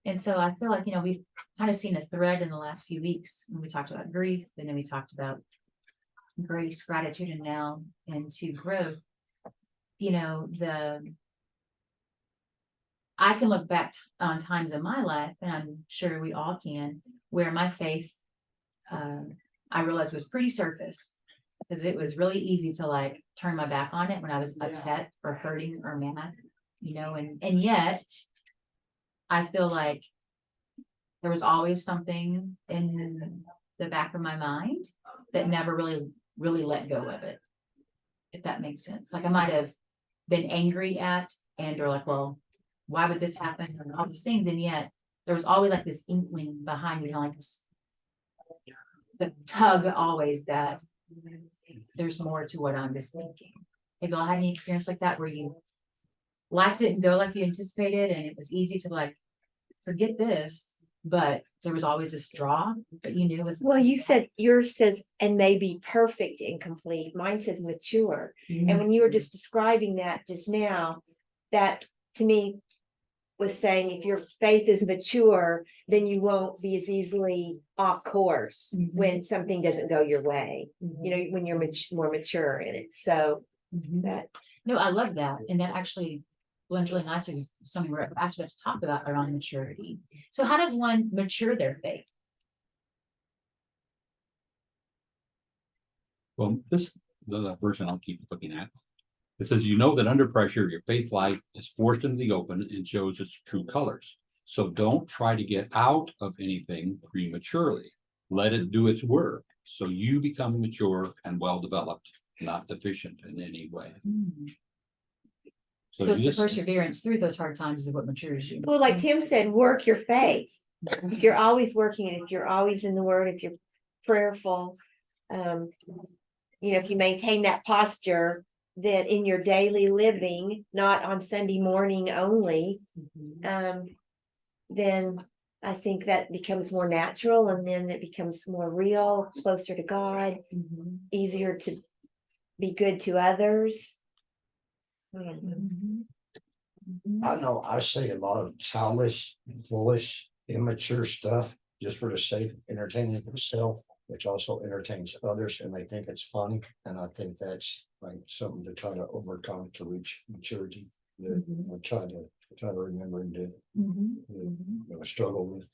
And so I feel like, we've kind of seen a thread in the last few weeks when we talked about grief, and then we talked about grace, gratitude, and now into growth. I can look back on times in my life, and I'm sure we all can, where my faith, I realized was pretty surface, because it was really easy to like turn my back on it when I was upset or hurting or mad, and yet I feel like there was always something in the back of my mind that never really let go of it, if that makes sense. Like I might have been angry at or like, well, why would this happen, and all these things, and yet there was always like this inkling behind me, like this, the tug always that there's more to what I'm just thinking. Have y'all had any experience like that where life didn't go like you anticipated, and it was easy to like forget this, but there was always this draw that you knew was. Well, you said yours says, and may be perfect and complete. Mine says mature. And when you were just describing that just now, that to me was saying if your faith is mature, then you won't be as easily off course when something doesn't go your way, when you're more mature in it. So that. No, I love that. And that actually blends really nicely with something we're actually going to talk about around maturity. So how does one mature their faith? Well, the version I'll keep looking at. It says, that under pressure, your faith light is forced into the open and shows its true colors. So don't try to get out of anything prematurely. Let it do its work, so you become mature and well-developed, not deficient in any way. So you it's the just- perseverance through those hard times is what matures you. Well, like Tim said, work your faith. If you're always working, if you're always in the word, if you're prayerful, if you maintain that posture, that in your daily living, not on Sunday morning only, then I think that becomes more natural, and then it becomes more real, closer to God, easier to be good to others. I know I say a lot of childish, foolish, immature stuff just for the sake of entertaining myself, which also entertains others, and they think it's fun. And I think that's like something to try to overcome to reach maturity. That I try to remember and do. I struggle with.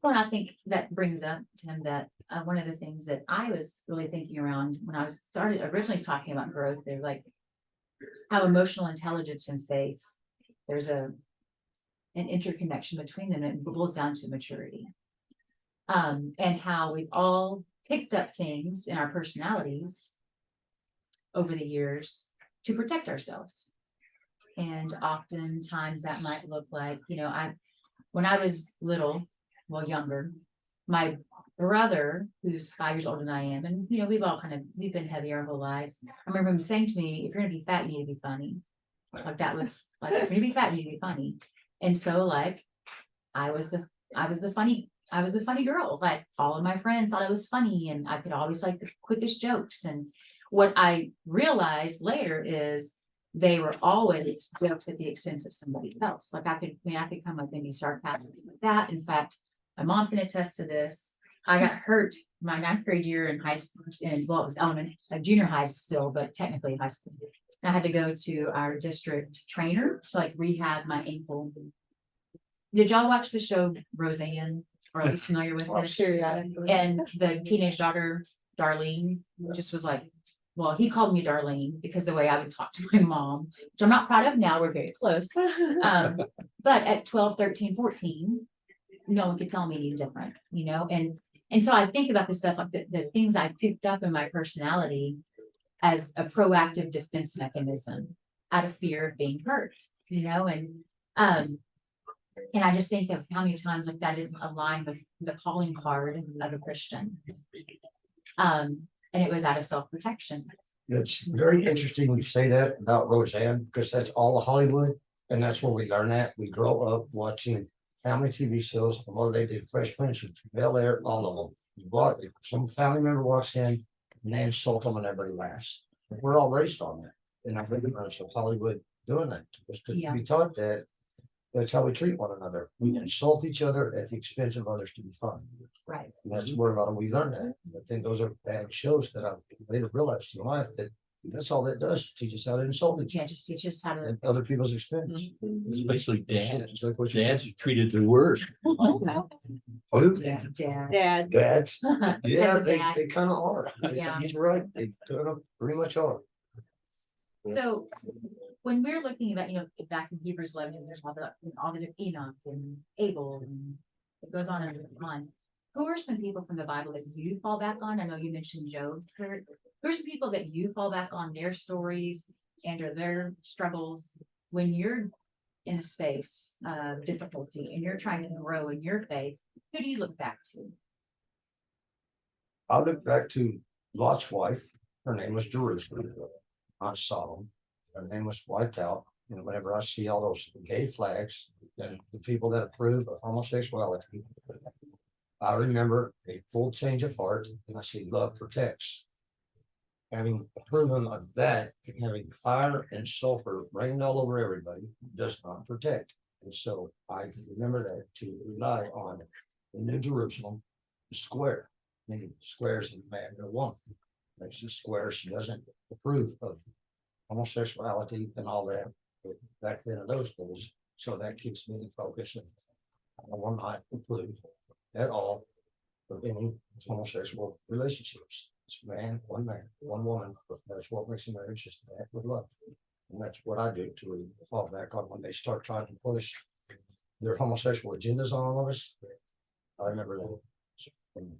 Well, I think that brings up, Tim, that one of the things that I was really thinking around when I was started originally talking about growth, they're like how emotional intelligence and faith, there's an interconnection between them, and it boils down to maturity. And how we've all picked up things in our personalities over the years to protect ourselves. And oftentimes that might look like, when I was little, younger, my brother, who's 5 years older than I am, and we've been heavy our whole lives. I remember him saying to me, if you're gonna be fat, you need to be funny. Like that was like, if you're gonna be fat, you need to be funny. And so like I was the funny girl. Like all of my friends thought I was funny, and I could always like the quickest jokes. And what I realized later is they were always jokes at the expense of somebody else. Like I could come up and be sarcastic like that. In fact, my mom can attest to this. I got hurt my 9th grade year in high school, it was junior high still, but technically high school. I had to go to our district trainer to like rehab my ankle. Did y'all watch the show Roseanne, or at least familiar with it? Sure, yeah. And the teenage daughter, Darlene, just was like, well, he called me Darlene because the way I would talk to my mom, which I'm not proud of now, we're very close. But at 12, 13, 14, no one could tell me any different, And so I think about this stuff, like the things I picked up in my personality as a proactive defense mechanism out of fear of being hurt, and I just think of how many times like that didn't align with the calling card of a Christian. And it was out of self-protection. It's very interesting you say that about Roseanne, because that's all of Hollywood, and that's where we learn that. We grow up watching family TV shows, and what they do, Fresh Prince, Bel Air, all of them. Some family member walks in and they insult them and everybody laughs. We're all raised on that. And I think of Hollywood doing that to us, to be taught that that's how we treat one another. We insult each other at the expense of others to be fun. Right. And that's where a lot of we learn that. I think those are bad shows that I've later realized in life that that's all that does, teach us how to insult each Yeah, other just teach us how to. at other people's expense. Especially dads. Just like what you Dads are treated the worst. Who? Dad. Dads. Yeah, Says a they dad. kind of are. Yeah. He's right. They kind of pretty much are. So when we're looking about, back in Hebrews 11, there's all the Enoch and Abel, and it goes on and on. Who are some people from the Bible that you fall back on? I know you mentioned Job, Kurt. Who are some people that you fall back on their stories and or their struggles when you're in a space of difficulty and you're trying to grow in your faith? Who do you look back to? I look back to Lot's wife. Her name was Jerusalem, not Sodom. Her name was wiped out. And whenever I see all those gay flags and the people that approve of homosexuality, I remember a full change of heart, and I see love protects. Having proven of that, having fire and sulfur rained all over everybody does not protect. And so I remember that to rely on the New Jerusalem square, meaning squares in a man and a woman. Makes a square, she doesn't approve of homosexuality and all that back then of those days. So that keeps me focused, and I will not approve at all of any homosexual relationships. It's man, one woman. That's what makes a marriage, just that with love. And that's what I do to fall back on when they start trying to push their homosexual agendas on all of us. I remember that. And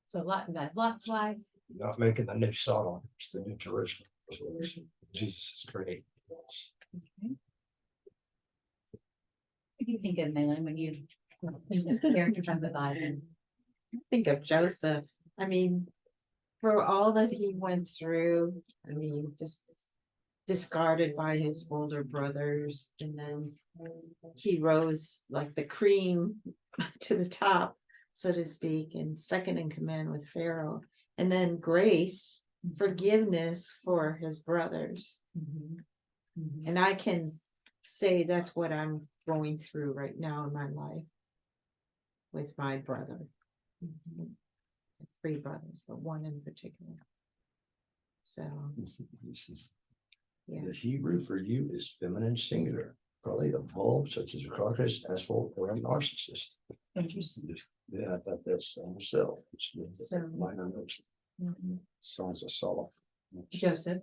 So Lot's wife. Not making the new Sodom, it's the new Jerusalem. That's what it is. Jesus is great. What do you think of Malin when you think of characters from the Bible? Think of Joseph. I mean, for all that he went through, I mean, just discarded by his older brothers, and then he rose like the cream to the top, so to speak, and second in command with Pharaoh, and then grace, forgiveness for his brothers. And I can say that's what I'm going through right now in my life with my brother. 3 brothers, but one in particular. So, yeah. The Hebrew for you is feminine singular, probably a bulb such as a carcass, asphalt, or a narcissist. Interesting. Yeah, I thought that's myself. So- Minor notes. Songs of Solomon. Joseph.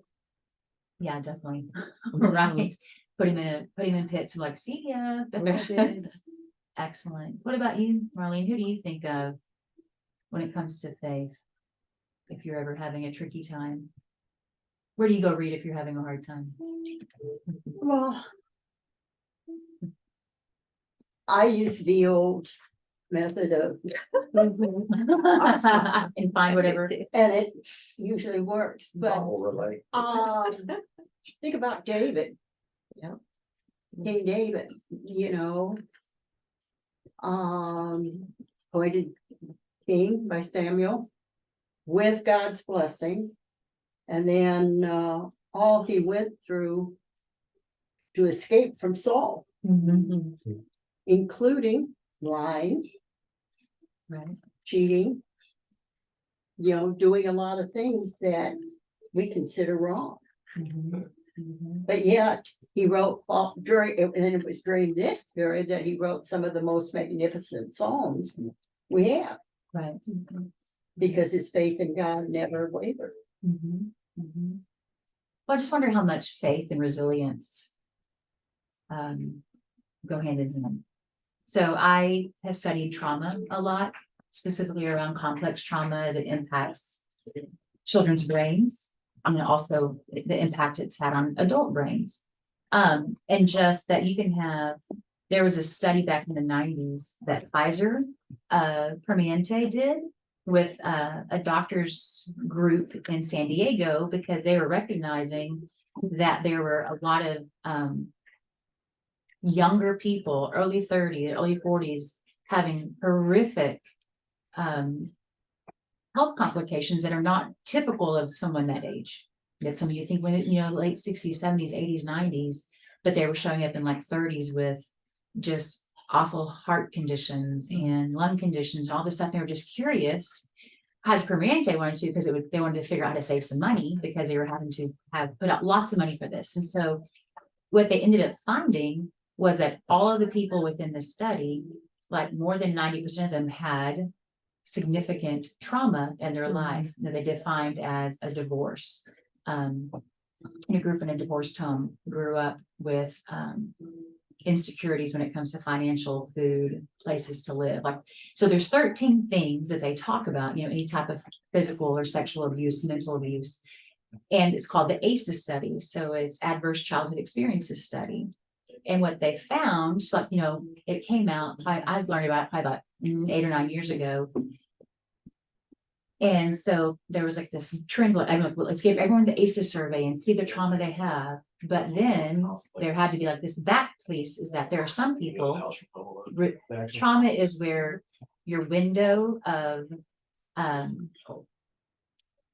Yeah, definitely. Right. Put him in pits like, see ya, best wishes. Excellent. What about you, Marlene? Who do you think of when it comes to faith? If you're ever having a tricky time, where do you go read if you're having a hard time? Well, I use the old method of, And find whatever. and it usually works, but Bible relate. think about David. Yeah. King David, appointed king by Samuel with God's blessing. And then all he went through to escape from Saul, including lying, Right. cheating, doing a lot of things that we consider wrong. But yet he wrote and it was during this period that he wrote some of the most magnificent psalms we have, Right. because his faith in God never wavered. Well, I just wonder how much faith and resilience go hand in hand. So I have studied trauma a lot, specifically around complex trauma as it impacts children's brains, and also the impact it's had on adult brains. And just that you can have, there was a study back in the 90s that Pfizer Permanente did with a doctor's group in San Diego, because they were recognizing that there were a lot of younger people, early 30s, early 40s, having horrific health complications that are not typical of someone that age. That some of you think when, late 60s, 70s, 80s, 90s, but they were showing up in like 30s with just awful heart conditions and lung conditions, all this stuff. They were just curious. Kaiser Permanente wanted to, because they wanted to figure out how to save some money, because they were having to put out lots of money for this. And so what they ended up finding was that all of the people within the study, like more than 90% of them, had significant trauma in their life that they defined as a divorce. A group in a divorced home grew up with insecurities when it comes to financial, food, places to live. So there's 13 things that they talk about, any type of physical or sexual abuse, mental abuse. And it's called the ACEs study. So it's Adverse Childhood Experiences Study. And what they found, it came out, I've learned about it probably about 8 or 9 years ago. And so there was like this trend, let's give everyone the ACEs survey and see the trauma they have. But then there had to be like this back piece, is that there are some people, trauma is where your window of, I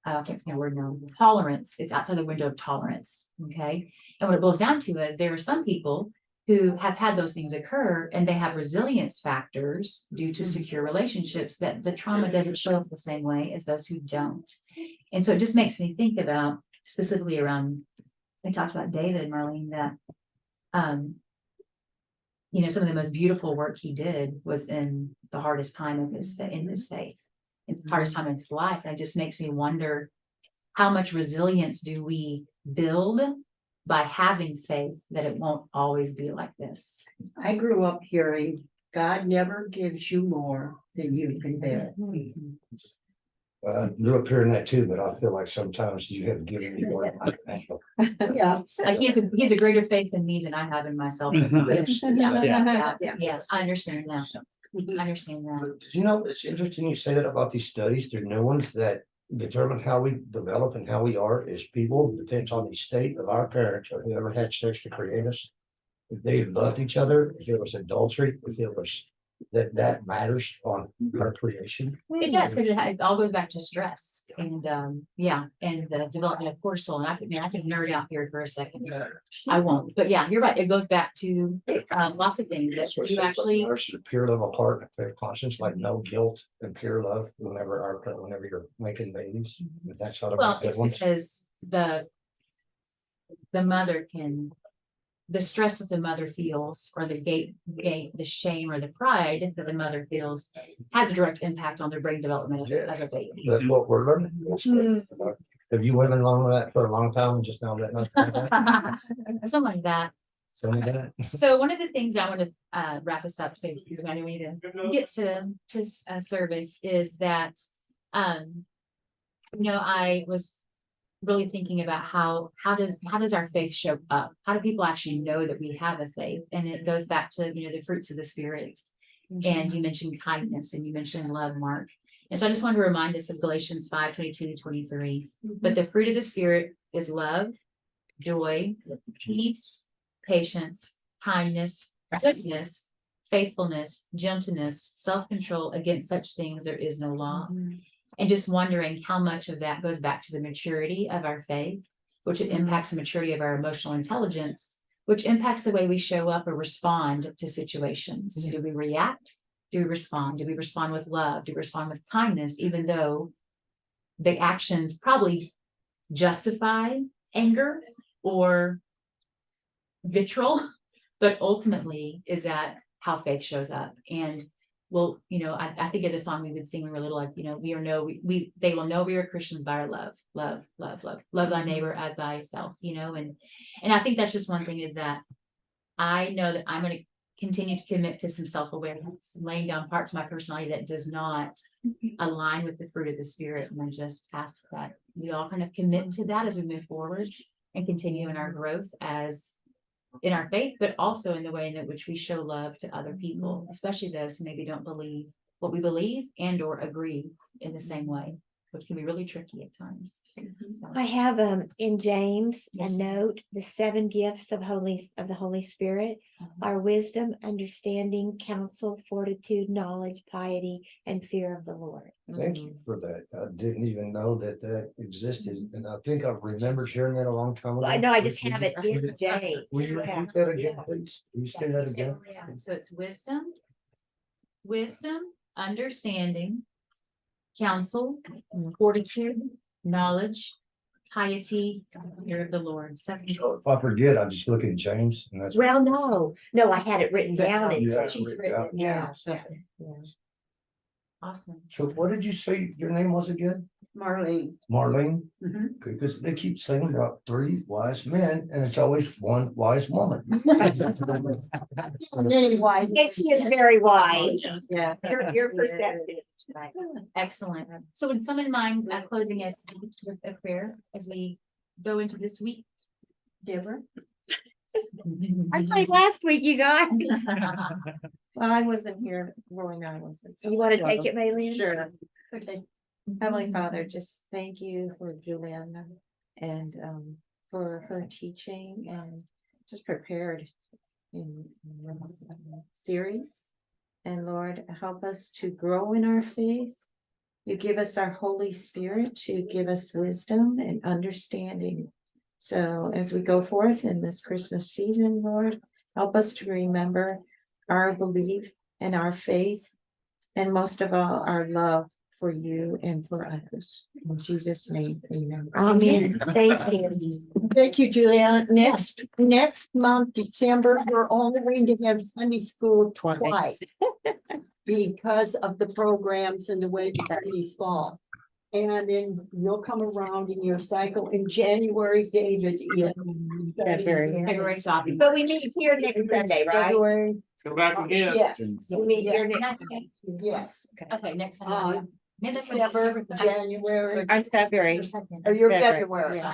can't think of the word now, tolerance, it's outside the window of tolerance, okay? And what it boils down to is there are some people who have had those things occur, and they have resilience factors due to secure relationships that the trauma doesn't show up the same way as those who don't. And so it just makes me think about, specifically around, I talked about David, Marlene, that, some of the most beautiful work he did was in the hardest time of his faith. It's the hardest time of his life. And it just makes me wonder, how much resilience do we build by having faith that it won't always be like this? I grew up hearing God never gives you more than you can bear. You appear in that too, but I feel like sometimes you have given me more than I can handle. Yeah. Like he has a greater faith in me than I have in myself. Yes. Yeah, I understand that. I understand that. But did you know, it's interesting you say that about these studies, they're new ones that determine how we develop and how we are as people, depends on the state of our parents or whoever had sex to create us. If they loved each other, if it was adultery, if it was, that matters on our creation. It does, because it all goes back to stress and, yeah, and the development of cortisol. And I could nerd out here for a second. I won't, but yeah, you're right. It goes back to, lots of things that you actually. There's a pure love of heart and clear conscience, like no guilt and pure love whenever you're making babies. That's how. Well, it's because the mother the stress that the mother feels, or the the shame or the pride that the mother feels has a direct impact on their brain development of a baby. That's what we're learning. Have you went along with that for a long time and just now that? Something like that. Something like that. So one of the things I want to wrap us up, so because we need to get to service, is that I was really thinking about how does our faith show up? How do people actually know that we have a faith? And it goes back to the fruits of the Spirit. And you mentioned kindness and you mentioned love, Mark. And so I just wanted to remind us of Galatians 5:22-23. But the fruit of the Spirit is love, joy, peace, patience, kindness, goodness, faithfulness, gentleness, self-control. Against such things there is no law. And just wondering how much of that goes back to the maturity of our faith, which impacts the maturity of our emotional intelligence, which impacts the way we show up or respond to situations. Do we react? Do we respond? Do we respond with love? Do we respond with kindness, even though the actions probably justify anger or vitriol? But ultimately, is that how faith shows up? And well, I think of the song we would sing when we were little, like, they will know we are Christians by our love, love, love, love, love thy neighbor as thyself, and I think that's just one thing, is that I know that I'm going to continue to commit to some self-awareness, laying down parts of my personality that does not align with the fruit of the Spirit. And I just ask that we all kind of commit to that as we move forward and continue in our growth in our faith, but also in the way in which we show love to other people, especially those who maybe don't believe what we believe and or agree in the same way, which can be really tricky at times. So. I have in James Yes. a note, the 7 gifts of the Holy Spirit are wisdom, understanding, counsel, fortitude, knowledge, piety, and fear of the Lord. Thank you for that. I didn't even know that existed, and I think I remembered hearing that a long time ago. Well, I know, I just have it in James. Will you repeat that again, please? Will you say that again? So it's wisdom, understanding, counsel, fortitude, knowledge, piety, fear of the Lord. So if I forget, I just look at James and that's. Well, no, I had it written down. Yeah, She's written written down. it down. Yeah. Awesome. So what did you say your name was again? Marlene. Marlene? Mhm. Because they keep saying about 3 wise men and it's always 1 wise woman. Anyway. And she is very wise. Yeah. You're perceptive. Right. Excellent. So with some in mind, closing us with a prayer as we go into this week. Deborah. I played last week, you guys. Well, I wasn't here when I wasn't. You want to take it, Maylene? Sure. Okay. Heavenly Father, just thank you for Juliana and for her teaching and just prepared in series. And Lord, help us to grow in our faith. You give us our Holy Spirit to give us wisdom and understanding. So as we go forth in this Christmas season, Lord, help us to remember our belief and our faith, and most of all, our love for you and for others. In Jesus' name, amen. Amen. Thank you. Thank you, Juliana. Next month, December, we're only going to have Sunday school twice. Because of the programs and the way the studies fall. And then you'll come around in your cycle in January, David is. February shopping. But we meet here next Sunday, right? February, Let's go back again. yes, We meet here yes, next. yes. Okay, next Uh, time. December, January, I'm February. Second. or your February, February. So I'm